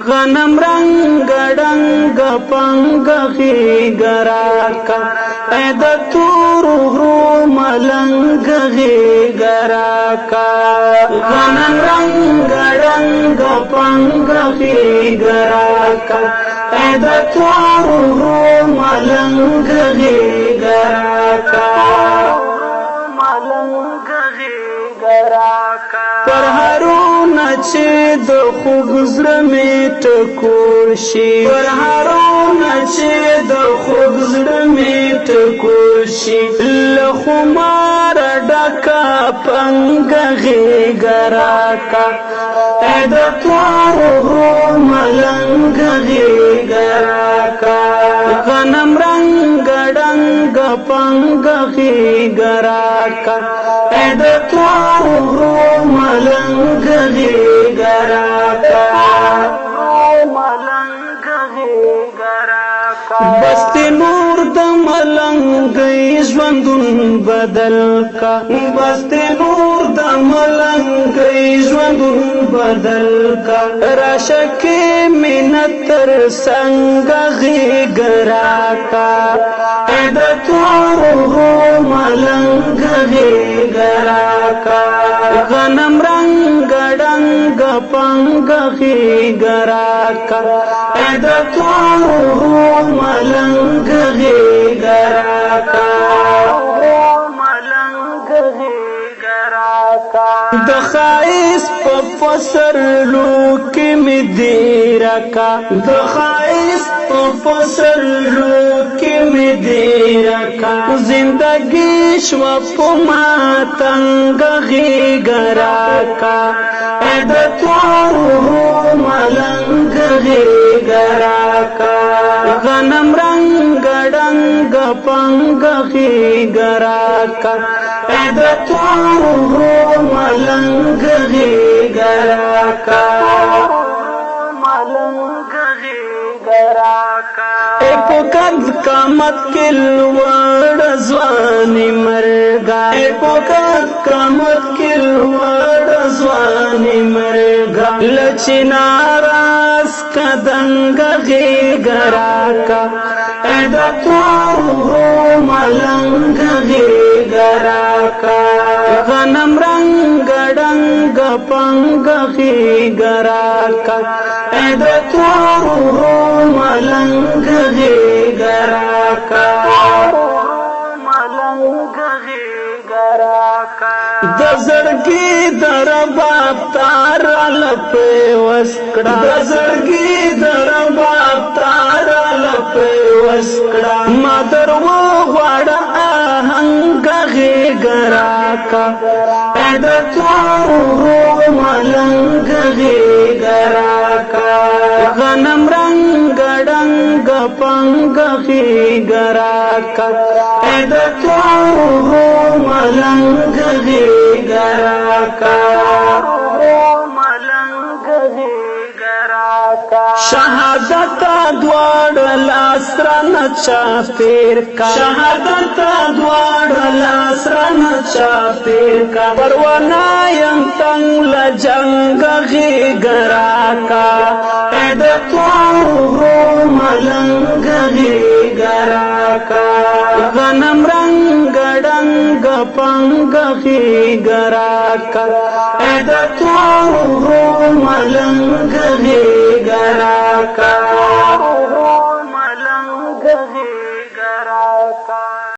غنم رنگ ډنګ پنګ غیګراکا د تور غرو ملنګ غیګراکا غنم رنگ ډنګ پنګ غیګراکا د تور غرو ملنګ غیګراکا ملنګ غیګراکا پر هرون چې د خوږ زړه مې ټکور شي پر هرون چې د خوږ زړه مې ټکور شي له خماره ډکه پنګه غېږه راکه د تورو غرو ملنګ غېږه راکه غنم رنګ ډنګ پنګ غېږه راکه د تورو غرو ملنګ غېږه راکه ملنګ غېږه راکه بستې نور د ملنګۍ ژوندون بدل کا بستې نور د ملنګۍ ژوندون بدل کا راشه کې مینه تر څنګه غېږه راکه د تورو غرو ملنګ غېږه راکه غنم رنگ ډنګ پنګ غېږه راکه د تورو غرو ملنګ غېږه راکه ملنګ غېږه راکه د ښایست په پسرلو کې مې دې راکه د ښایست په پسرلو کې مې دې راکه زندګي شوه په ما تنګه غېږه راکه د تورو غرو ملنګ غېږه راکه غنم رنګ ډنګ پنګ غېږه راکه د تورو غرو ملنګ غېږه راکه ملنګ غېږه راکه په قد قامت کې لوړ ځواني مرګا په قد قامت کې لوړ ځواني مرګا لچناراس کدنګ غېږه راکه د تورو غرو ملنګ غېږه راکه غنم رنګ ډنګ پنګ غېږه راکه د تورو غرو ملنګ غېږه راکه ملنګ غېږه راکه د زړګي د رباب تار لپې وسکړه د زړګي د رباب تار لپې وسکړه ما درو غواړه آهنګ غېږه راکه د تورو غرو ملنګ غېږه راکه غنم رنګ ډنګ پنګ غېږه راکه د تورو غرو ملنګ غېږه راکه ملنګ غېږه راکه شهادت دواړه لاس رانه چاپېر کا شهادت دواړه لاس رانه چاپېر کا پروانه یم تنګ له جنګه غېږه راکه د تورو غرو ملنګ غېږه راکه غنم رنګ ډنګ پنګ غېږه راکه د تورو غرو ملنګ غېږه راکه ملنګ غېږه راکه